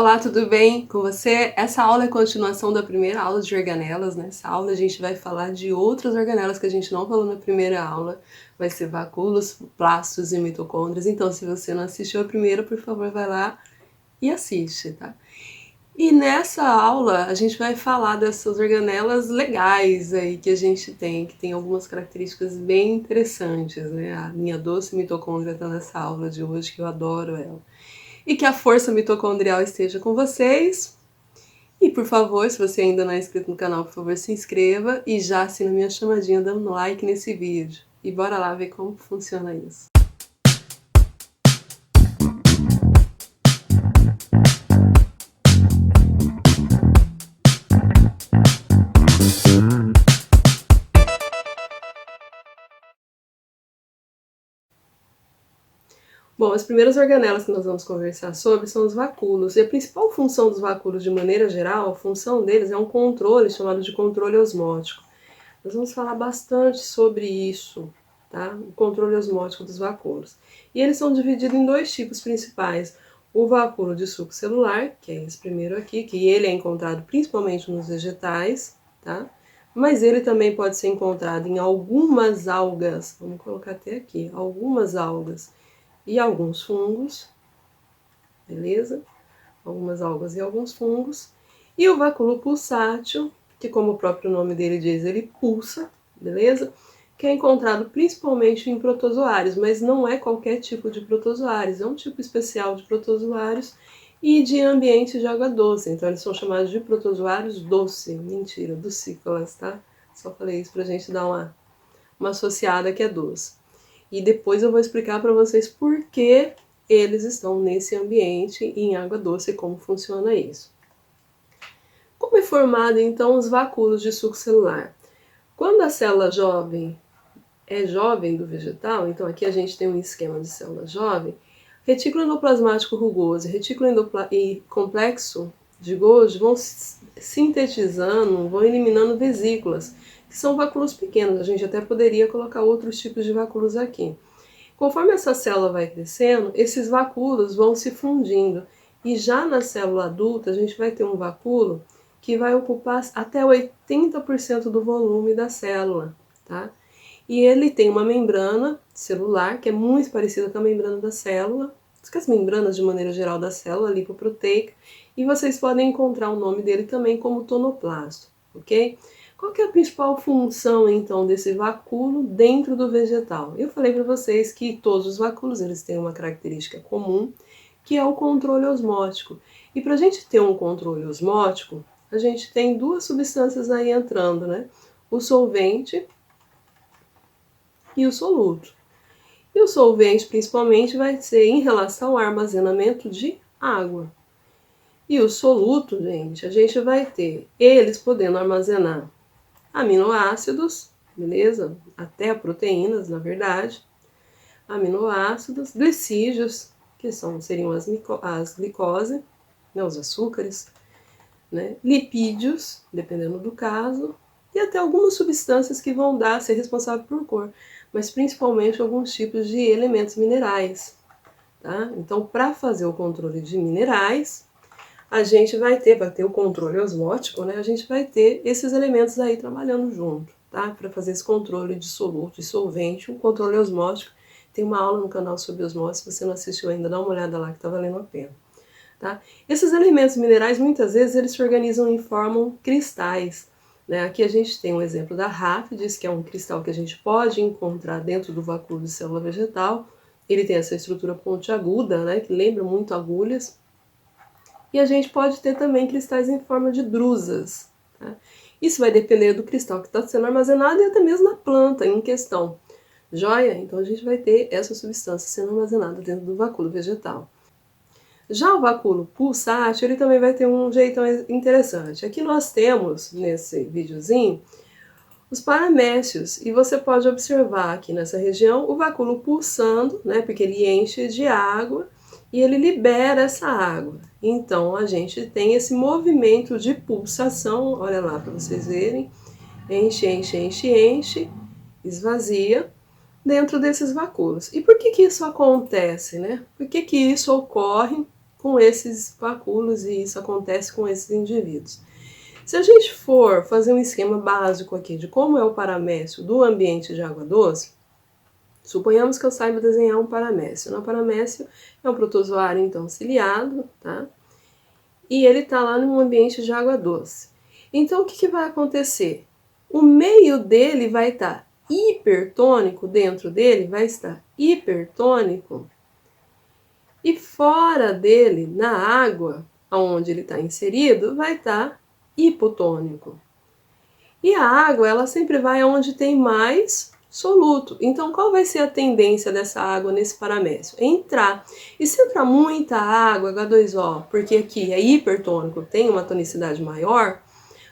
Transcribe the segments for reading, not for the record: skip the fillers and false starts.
Olá, tudo bem com você? Essa aula é continuação da primeira aula de organelas, né? Nessa aula a gente vai falar de outras organelas que a gente não falou na primeira aula. Vai ser vacúolos, plastos e mitocôndrias. Então, se você não assistiu a primeira, por favor, vai lá e assiste, tá? E nessa aula a gente vai falar dessas organelas legais aí que a gente tem, que tem algumas características bem interessantes, né? A minha doce mitocôndria tá nessa aula de hoje, que eu adoro ela. E que a força mitocondrial esteja com vocês. E por favor, se você ainda não é inscrito no canal, por favor, se inscreva e já assina minha chamadinha dando like nesse vídeo. E bora lá ver como funciona isso. Bom, as primeiras organelas que nós vamos conversar sobre são os vacúolos. E a principal função dos vacúolos, de maneira geral, a função deles é um controle chamado de controle osmótico. Nós vamos falar bastante sobre isso, tá? O controle osmótico dos vacúolos. E eles são divididos em dois tipos principais. O vacúolo de suco celular, que é esse primeiro aqui, que ele é encontrado principalmente nos vegetais, tá? Mas ele também pode ser encontrado em algumas algas, vamos colocar até aqui, algumas algas e alguns fungos, beleza? Algumas algas e alguns fungos. E o vacúolo pulsátil, que como o próprio nome dele diz, ele pulsa, beleza? Que é encontrado principalmente em protozoários, mas não é qualquer tipo de protozoários, é um tipo especial de protozoários e de ambiente de água doce, então eles são chamados de protozoários doce, mentira, docícolas, tá? Só falei isso pra gente dar uma associada que é doce. E depois eu vou explicar para vocês por que eles estão nesse ambiente em água doce e como funciona isso. Como é formado então os vacúolos de suco celular? Quando a célula jovem é jovem do vegetal, então aqui a gente tem um esquema de célula jovem, retículo endoplasmático rugoso e complexo de Golgi vão sintetizando, vão eliminando vesículas, que são vacúolos pequenos. A gente até poderia colocar outros tipos de vacúolos aqui. Conforme essa célula vai crescendo, esses vacúolos vão se fundindo. E já na célula adulta, a gente vai ter um vacúolo que vai ocupar até 80% do volume da célula, tá? E ele tem uma membrana celular, que é muito parecida com a membrana da célula, com as membranas de maneira geral da célula, lipoproteica, e vocês podem encontrar o nome dele também como tonoplasto, ok? Qual que é a principal função, então, desse vacúolo dentro do vegetal? Eu falei para vocês que todos os vacúolos eles têm uma característica comum, que é o controle osmótico. E para a gente ter um controle osmótico, a gente tem duas substâncias aí entrando, né? O solvente e o soluto. E o solvente, principalmente, vai ser em relação ao armazenamento de água. E o soluto, gente, a gente vai ter eles podendo armazenar aminoácidos, beleza? Até proteínas, na verdade. Aminoácidos, glicídios, que seriam as glicose, né, os açúcares, né? Lipídios, dependendo do caso, e até algumas substâncias que vão ser responsáveis por cor, mas principalmente alguns tipos de elementos minerais, tá? Então, para fazer o controle de minerais, a gente vai ter o controle osmótico, né? A gente vai ter esses elementos aí trabalhando junto, tá? Para fazer esse controle de soluto e solvente, um controle osmótico. Tem uma aula no canal sobre osmose, se você não assistiu ainda, dá uma olhada lá que tá valendo a pena, tá? Esses elementos minerais, muitas vezes, eles se organizam e formam cristais, né? Aqui a gente tem um exemplo da ráfidis, que é um cristal que a gente pode encontrar dentro do vacúolo de célula vegetal. Ele tem essa estrutura pontiaguda, né? Que lembra muito agulhas. E a gente pode ter também cristais em forma de drusas, tá? Isso vai depender do cristal que está sendo armazenado e até mesmo na planta em questão. Joia? Então a gente vai ter essa substância sendo armazenada dentro do vacúolo vegetal. Já o vacúolo pulsátil, ele também vai ter um jeitão interessante. Aqui nós temos, nesse videozinho, os paramécios. E você pode observar aqui nessa região o vacúolo pulsando, né? Porque ele enche de água e ele libera essa água. Então, a gente tem esse movimento de pulsação, olha lá para vocês verem, enche, enche, enche, enche, esvazia, dentro desses vacúolos. E por que que isso acontece, né? Por que que isso ocorre com esses vacúolos e isso acontece com esses indivíduos. Se a gente for fazer um esquema básico aqui de como é o paramécio do ambiente de água doce, suponhamos que eu saiba desenhar um paramécio. O paramécio é um protozoário, então, ciliado, tá? E ele está lá num ambiente de água doce. Então, o que vai acontecer? O meio dele vai estar hipertônico, dentro dele vai estar hipertônico, e fora dele, na água, onde ele está inserido, vai estar hipotônico. E a água, ela sempre vai aonde tem mais soluto. Então, qual vai ser a tendência dessa água nesse paramécio? Entrar. E se entrar muita água, H2O, porque aqui é hipertônico, tem uma tonicidade maior,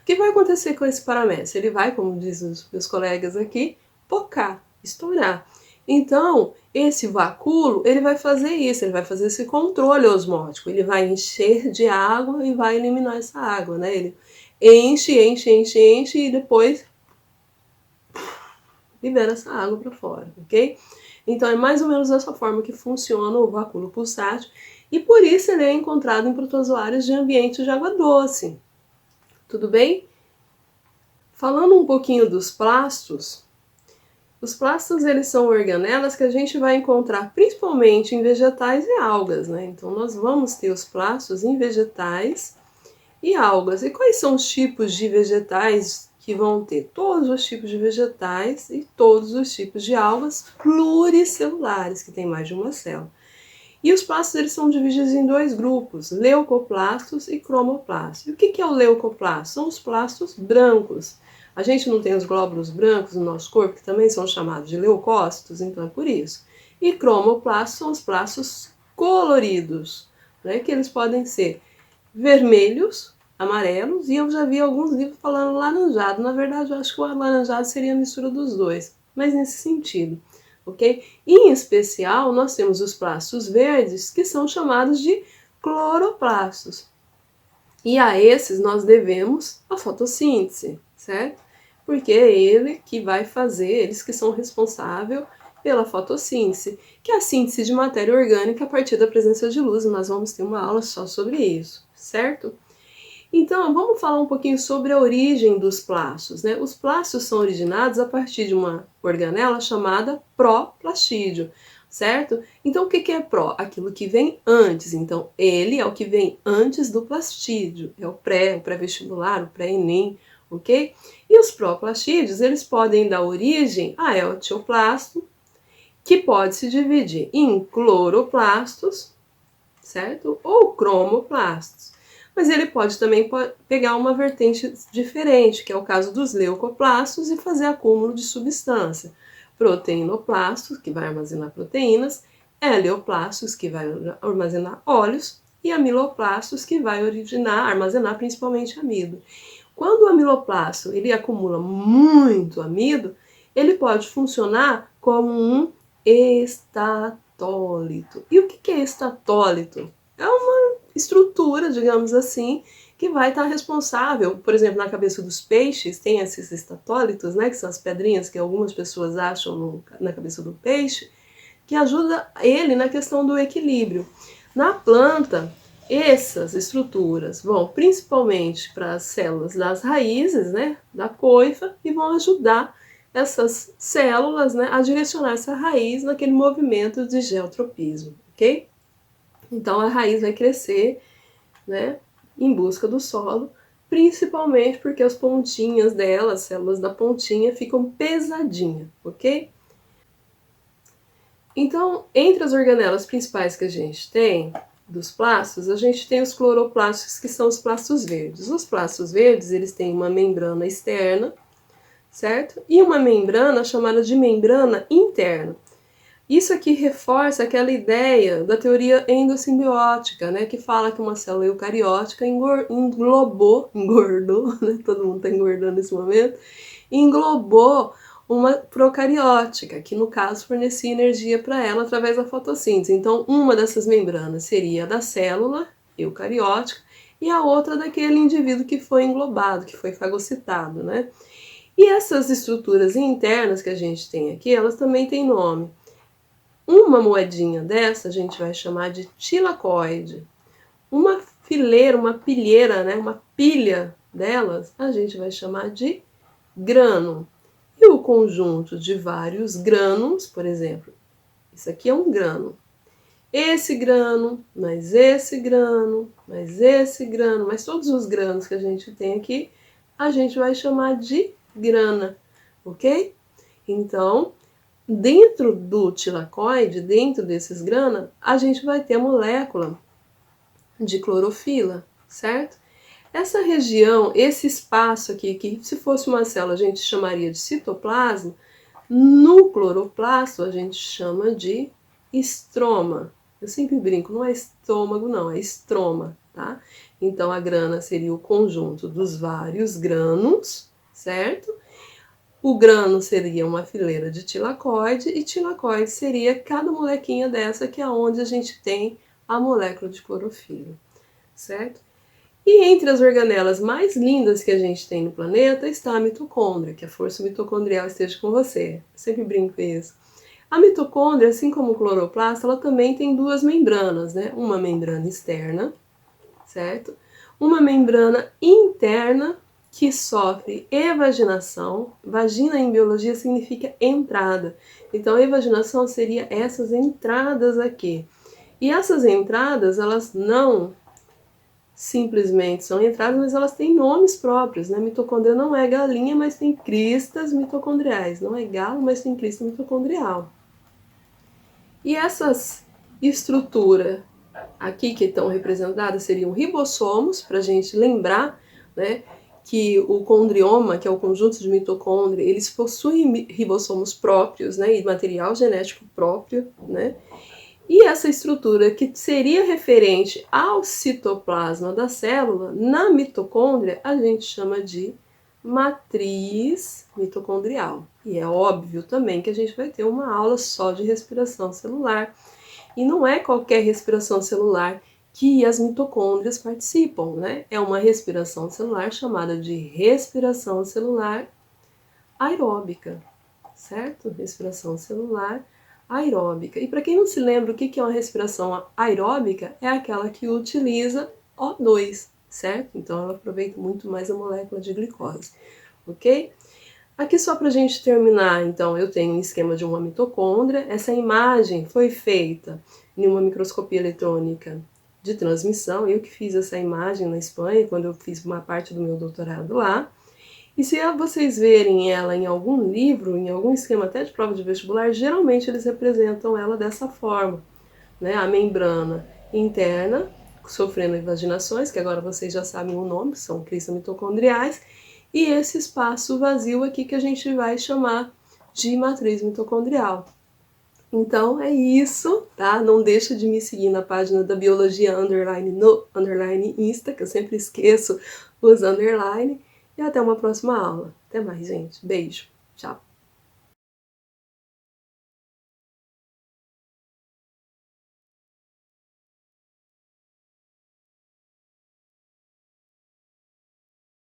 o que vai acontecer com esse paramécio? Ele vai, como dizem os meus colegas aqui, pocar, estourar. Então, esse vacúolo, ele vai fazer isso, ele vai fazer esse controle osmótico, ele vai encher de água e vai eliminar essa água, né? Ele enche e depois libera essa água para fora, ok? Então, é mais ou menos dessa forma que funciona o vacúolo pulsátil e por isso ele é encontrado em protozoários de ambiente de água doce. Tudo bem? Falando um pouquinho dos plastos, os plastos, eles são organelas que a gente vai encontrar principalmente em vegetais e algas, né? Então, nós vamos ter os plastos em vegetais e algas. E quais são os tipos de vegetais que vão ter? Todos os tipos de vegetais e todos os tipos de algas pluricelulares, que tem mais de uma célula. E os plastos, eles são divididos em dois grupos, leucoplastos e cromoplastos. E o que é o leucoplasto? São os plastos brancos. A gente não tem os glóbulos brancos no nosso corpo, que também são chamados de leucócitos, então é por isso. E cromoplastos são os plastos coloridos, né, que eles podem ser vermelhos, amarelos, e eu já vi alguns livros falando laranjado. Na verdade, eu acho que o alaranjado seria a mistura dos dois, mas nesse sentido, ok? E, em especial, nós temos os plastos verdes, que são chamados de cloroplastos. E a esses nós devemos a fotossíntese, certo? Porque é ele que vai fazer, eles que são responsáveis pela fotossíntese, que é a síntese de matéria orgânica a partir da presença de luz. Nós vamos ter uma aula só sobre isso, certo? Então, vamos falar um pouquinho sobre a origem dos plastos, né? Os plastos são originados a partir de uma organela chamada proplastídeo, certo? Então, o que é pró? Aquilo que vem antes. Então, ele é o que vem antes do plastídeo, é o pré-vestibular, o pré-ENEM, ok? E os proplastídeos, eles podem dar origem a etioplasto, que pode se dividir em cloroplastos, certo? Ou cromoplastos. Mas ele pode também pegar uma vertente diferente, que é o caso dos leucoplastos, e fazer acúmulo de substância. Proteinoplastos, que vai armazenar proteínas, eleoplastos, que vai armazenar óleos, e amiloplastos, que vai armazenar principalmente amido. Quando o amiloplasto ele acumula muito amido, ele pode funcionar como um estatólito. E o que é estatólito? É uma estrutura, digamos assim, que vai estar responsável, por exemplo, na cabeça dos peixes, tem esses estatólitos, né, que são as pedrinhas que algumas pessoas acham na cabeça do peixe, que ajuda ele na questão do equilíbrio. Na planta, essas estruturas vão principalmente para as células das raízes, né, da coifa, e vão ajudar essas células, né, a direcionar essa raiz naquele movimento de geotropismo, ok? Então a raiz vai crescer, né, em busca do solo, principalmente porque as pontinhas dela, as células da pontinha, ficam pesadinhas, ok? Então, entre as organelas principais que a gente tem, dos plastos, a gente tem os cloroplastos, que são os plastos verdes. Os plastos verdes, eles têm uma membrana externa, certo? E uma membrana chamada de membrana interna. Isso aqui reforça aquela ideia da teoria endossimbiótica, né, que fala que uma célula eucariótica engordou, né, todo mundo está engordando nesse momento, englobou uma procariótica, que no caso fornecia energia para ela através da fotossíntese. Então, uma dessas membranas seria a da célula eucariótica e a outra daquele indivíduo que foi englobado, que foi fagocitado, né? E essas estruturas internas que a gente tem aqui, elas também têm nome. Uma moedinha dessa a gente vai chamar de tilacoide. Uma fileira, uma pilheira, né, uma pilha delas, a gente vai chamar de grano. E o conjunto de vários grãos, por exemplo, isso aqui é um grano. Esse grano, mais esse grano, mais esse grano, mais todos os grãos que a gente tem aqui, a gente vai chamar de grana, ok? Então, dentro do tilacoide, dentro desses grana, a gente vai ter a molécula de clorofila, certo? Essa região, esse espaço aqui, que se fosse uma célula a gente chamaria de citoplasma, no cloroplasto a gente chama de estroma. Eu sempre brinco, não é estômago não, é estroma, tá? Então a grana seria o conjunto dos vários grãos, certo? O grano seria uma fileira de tilacoide e tilacoide seria cada molequinha dessa que é onde a gente tem a molécula de clorofila, certo? E entre as organelas mais lindas que a gente tem no planeta está a mitocôndria, que a força mitocondrial esteja com você. Eu sempre brinco com isso. A mitocôndria, assim como o cloroplasto, ela também tem duas membranas, né? Uma membrana externa, certo? Uma membrana interna que sofre evaginação. Vagina em biologia significa entrada. Então, evaginação seria essas entradas aqui. E essas entradas, elas não simplesmente são entradas, mas elas têm nomes próprios, né? Mitocôndria não é galinha, mas tem cristas mitocondriais. Não é galo, mas tem crista mitocondrial. E essas estruturas aqui que estão representadas seriam ribossomos, para a gente lembrar, né, que o condrioma, que é o conjunto de mitocôndria, eles possuem ribossomos próprios, né, e material genético próprio, né? E essa estrutura que seria referente ao citoplasma da célula, na mitocôndria, a gente chama de matriz mitocondrial. E é óbvio também que a gente vai ter uma aula só de respiração celular. E não é qualquer respiração celular que as mitocôndrias participam, né? É uma respiração celular chamada de respiração celular aeróbica, certo? Respiração celular aeróbica. E para quem não se lembra o que é uma respiração aeróbica, é aquela que utiliza O2, certo? Então ela aproveita muito mais a molécula de glicose, ok? Aqui só para a gente terminar, então, eu tenho um esquema de uma mitocôndria. Essa imagem foi feita em uma microscopia eletrônica de transmissão. Eu que fiz essa imagem na Espanha, quando eu fiz uma parte do meu doutorado lá. E se vocês verem ela em algum livro, em algum esquema até de prova de vestibular, geralmente eles representam ela dessa forma, né? A membrana interna sofrendo invaginações, que agora vocês já sabem o nome, são cristas mitocondriais, e esse espaço vazio aqui que a gente vai chamar de matriz mitocondrial. Então é isso, tá? Não deixa de me seguir na página da Biologia Underline no Underline Insta, que eu sempre esqueço os underline. E até uma próxima aula. Até mais, gente. Beijo. Tchau.